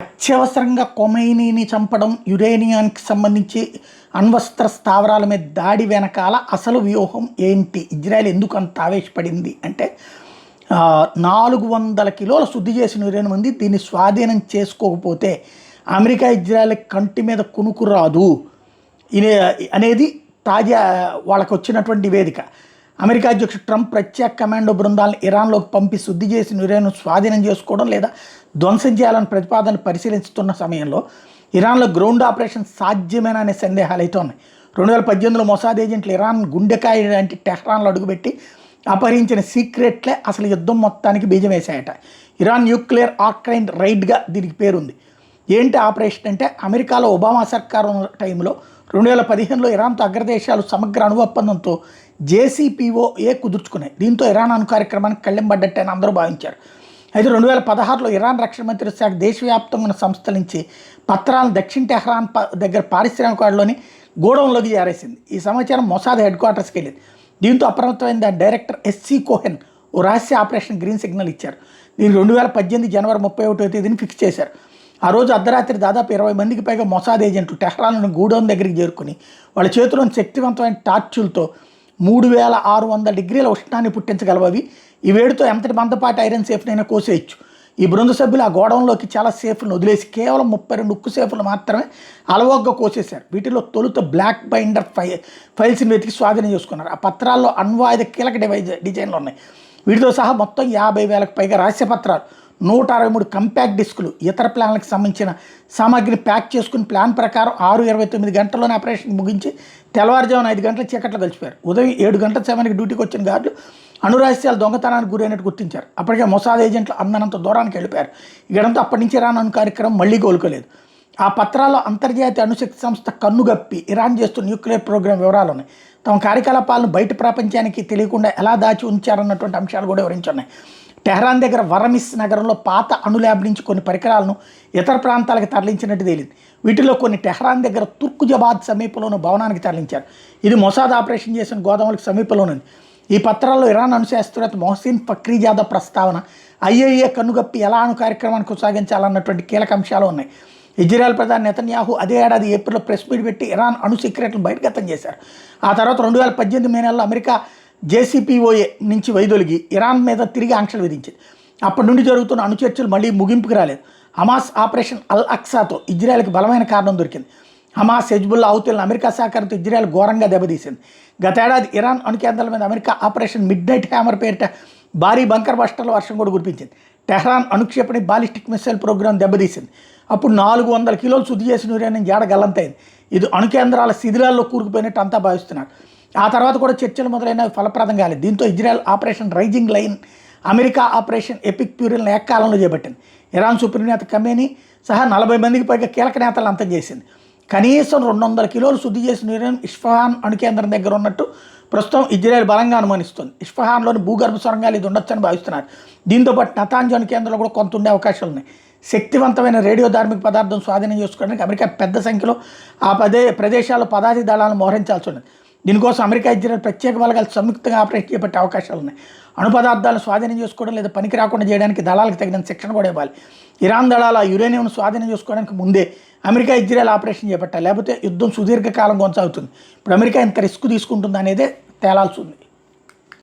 అత్యవసరంగా ఖొమైనీని చంపడం, యురేనియానికి సంబంధించి అణ్వస్త్ర స్థావరాల మీద దాడి వెనకాల అసలు వ్యూహం ఏంటి? ఇజ్రాయెల్ ఎందుకు అంత ఆవేశపడింది అంటే 400 కిలోల శుద్ధి చేసిన యురేనియం ఉంది. దీన్ని స్వాధీనం చేసుకోకపోతే అమెరికా ఇజ్రాయెల్ కంటి మీద కునుకు రాదు అనేది తాజా వాళ్ళకు వచ్చినటువంటి నివేదిక. అమెరికా అధ్యక్షుడు ట్రంప్ ప్రత్యేక కమాండో బృందాలను ఇరాన్లోకి పంపి శుద్ధి చేసిన యురేనియం స్వాధీనం చేసుకోవడం లేదా ధ్వంసం చేయాలని ప్రతిపాదనలు పరిశీలిస్తున్న సమయంలో ఇరాన్లో గ్రౌండ్ ఆపరేషన్ సాధ్యమేనా అనే సందేహాలు అయితే ఉన్నాయి. 2018లో మొసాద్ ఏజెంట్లు ఇరాన్ గుండెకాయ లాంటి టెహ్రాన్లో అడుగుపెట్టి అపహరించిన సీక్రెట్లే అసలు యుద్ధం మొత్తానికి బీజం వేసాయట. ఇరాన్ న్యూక్లియర్ ఆర్కైన్ రైడ్గా దీనికి పేరుంది. ఏంటి ఆపరేషన్ అంటే, అమెరికాలో ఒబామా సర్కారు టైంలో 2015లో ఇరాన్తో అగ్రదేశాలు సమగ్ర అణు ఒప్పందంతో JCPOA కుదుర్చుకున్నాయి. దీంతో ఇరాన్ అణు కార్యక్రమానికి కళ్ళెంబడ్డట్టే అని అందరూ భావించారు. అయితే 2016లో ఇరాన్ రక్షణ మంత్రిత్వ శాఖ దేశవ్యాప్తంగా ఉన్న సంస్థల నుంచి పత్రాలను దక్షిణ టెహ్రాన్ దగ్గర పారిశ్రామికవాడలోని గోడౌన్లోకి జారేసింది. ఈ సమాచారం మొసాద్ హెడ్ క్వార్టర్స్కి వెళ్ళింది. దీంతో అప్రమత్తమైన దాని డైరెక్టర్ SC కోహెన్ ఓ రహస్య ఆపరేషన్ గ్రీన్ సిగ్నల్ ఇచ్చారు. దీన్ని 2018 జనవరి 31వ తేదీని ఫిక్స్ చేశారు. ఆ రోజు అర్ధరాత్రి దాదాపు 20 మందికి పైగా మొసాద్ ఏజెంట్లు టెహ్రాన్లోని గూడౌన్ దగ్గరికి చేరుకుని వాళ్ళ చేతిలోని శక్తివంతమైన టార్చులతో 3600 డిగ్రీల ఉష్ణాన్ని పుట్టించగలవవి. ఈ వేడితో ఎంతటి మందపాటి ఐరన్ సేఫ్నైనా కోసేయచ్చు. ఈ బృంద సభ్యులు ఆ గోడౌన్లోకి చాలా సేఫ్లను వదిలేసి కేవలం 32 ఉక్కు సేఫ్లు మాత్రమే అలవోగ్గా కోసేశారు. వీటిలో తొలుత బ్లాక్ బైండర్ ఫైల్స్ని వెతికి స్వాధీనం చేసుకున్నారు. ఆ పత్రాల్లో అణ్వాయుధ కీలక డిజైన్లు ఉన్నాయి. వీటితో సహా మొత్తం 50,000కు పైగా రహస్య పత్రాలు, 163 కంపాక్ట్ డిస్కులు, ఇతర ప్లాన్లకు సంబంధించిన సామాగ్రిని ప్యాక్ చేసుకుని ప్లాన్ ప్రకారం 6:29 గంటల్లోనే ఆపరేషన్ ముగించి తెల్లవారుజామున 5 గంటల చీకట్లో కలిసిపోయారు. ఉదయం 7 గంటల సమయానికి డ్యూటీకి వచ్చిన గార్డులు అణురహస్యాలు దొంగతనానికి గురైనట్టు గుర్తించారు. అప్పటికే మొసాద్ ఏజెంట్లు అందనంత దూరానికి వెళ్ళిపోయారు. ఇక్కడంతా అప్పటి నుంచి ఇరాన్ అణు కార్యక్రమం మళ్లీ కోలుకోలేదు. ఆ పత్రాల్లో అంతర్జాతీయ అణుశక్తి సంస్థ కన్నుగప్పి ఇరాన్ చేస్తున్న న్యూక్లియర్ ప్రోగ్రాం వివరాలు ఉన్నాయి. తమ కార్యకలాపాలను బయట ప్రపంచానికి తెలియకుండా ఎలా దాచి ఉంచారన్నటువంటి అంశాలు కూడా వివరించున్నాయి. టెహ్రాన్ దగ్గర వరమిస్ నగరంలో పాత అణు ల్యాబ్ నుంచి కొన్ని పరికరాలను ఇతర ప్రాంతాలకు తరలించినట్టు తేలింది. వీటిలో కొన్ని టెహ్రాన్ దగ్గర తుర్కుజబాద్ సమీపంలోని భవనానికి తరలించారు. ఇది మొసాద్ ఆపరేషన్ చేసిన గోదాములకు సమీపంలోనే ఉంది. ఈ పత్రాల్లో ఇరాన్ అణు శాస్త్రవేత్త మొహసిన్ ఫక్రీజాదా ప్రస్తావన, IAEA కన్నుగప్పి ఎలా అణు కార్యక్రమాన్ని కొనసాగించాలన్నటువంటి కీలక అంశాలు ఉన్నాయి. ఇజ్రాయెల్ ప్రధాని నెతన్యాహు అదే ఏడాది ఏప్రిల్లో ప్రెస్ మీట్ పెట్టి ఇరాన్ అణు సీక్రెట్లను బయటగతం చేశారు. ఆ తర్వాత 2018 మే నెలలో అమెరికా JCPOA నుంచి వైదొలిగి ఇరాన్ మీద తిరిగి ఆంక్షలు విధించింది. అప్పటి నుండి జరుగుతున్న అణు చర్చలు మళ్ళీ ముగింపుకు రాలేదు. హమాస్ ఆపరేషన్ అల్ అక్సాతో ఇజ్రాయెల్కి బలమైన కారణం దొరికింది. హమాస్, హెజ్బుల్లా అవుతులను అమెరికా సహకారంతో ఇజ్రాయెల్ ఘోరంగా దెబ్బతీసింది. గతేడాది ఇరాన్ అణు కేంద్రాల మీద అమెరికా ఆపరేషన్ మిడ్ నైట్ హ్యామర్ పేరిట భారీ బంకర్ బస్టర్ల వర్షం కూడా కురిపించింది. టెహ్రాన్ అణుక్షేపణి బాలిస్టిక్ మిసైల్ ప్రోగ్రాం దెబ్బతీసింది. అప్పుడు 400 కిలోలు శుద్ధి చేసిన యురేనియం జాడ గల్లంతైంది. ఇది అణు కేంద్రాల శిథిలాల్లో కూరుకుపోయినట్టు అంతా భావిస్తున్నారు. ఆ తర్వాత కూడా చర్చలు మొదలైన ఫలప్రదం కాలేదు. దీంతో Israel operation rising lion, America operation epic ప్యూరిల్ని ఏకకాలంలో చేపట్టింది. ఇరాన్ సుప్రీం నేత ఖమేనీ సహా 40 మందికి పైగా కీలక నేతలను అంతం చేసింది. కనీసం 200 కిలోలు శుద్ధి చేసిన యురేనియం ఇస్ఫహాన్ అణు కేంద్రం దగ్గర ఉన్నట్టు ప్రస్తుతం ఇజ్రాయెల్ బలంగా అనుమానిస్తుంది. ఇస్ఫహాన్లోని భూగర్భ సొరంగాలు ఇది ఉండొచ్చని భావిస్తున్నారు. దీంతోపాటు నతాంజ్ అణు కేంద్రంలో కూడా కొంత ఉండే అవకాశాలు ఉన్నాయి. శక్తివంతమైన రేడియో ధార్మిక పదార్థం స్వాధీనం చేసుకోవడానికి అమెరికా పెద్ద సంఖ్యలో ఆ ప్రదేశాల్లో పదాతి దళాలను మోహరించాల్సి ఉన్నది. దీనికోసం అమెరికా ఇజ్రాయెల్ ప్రత్యేక బలగాలు సంయుక్తంగా ఆపరేట్ చేపట్టే అవకాశాలు ఉన్నాయి. అణు పదార్థాలను స్వాధీనం చేసుకోవడం లేదా పనికి రాకుండా చేయడానికి దళాలకు తగిన శిక్షణ కూడా ఇవ్వాలి. ఇరాన్ దళాల యురేనియంను స్వాధీనం చేసుకోవడానికి ముందే అమెరికా ఇజ్రాయెల్ ఆపరేషన్ చేపట్టాలి, లేకపోతే యుద్ధం సుదీర్ఘకాలం కొనసాగుతుంది. ఇప్పుడు అమెరికా ఇంత రిస్క్ తీసుకుంటుంది అనేదే తేలాల్సి ఉంది.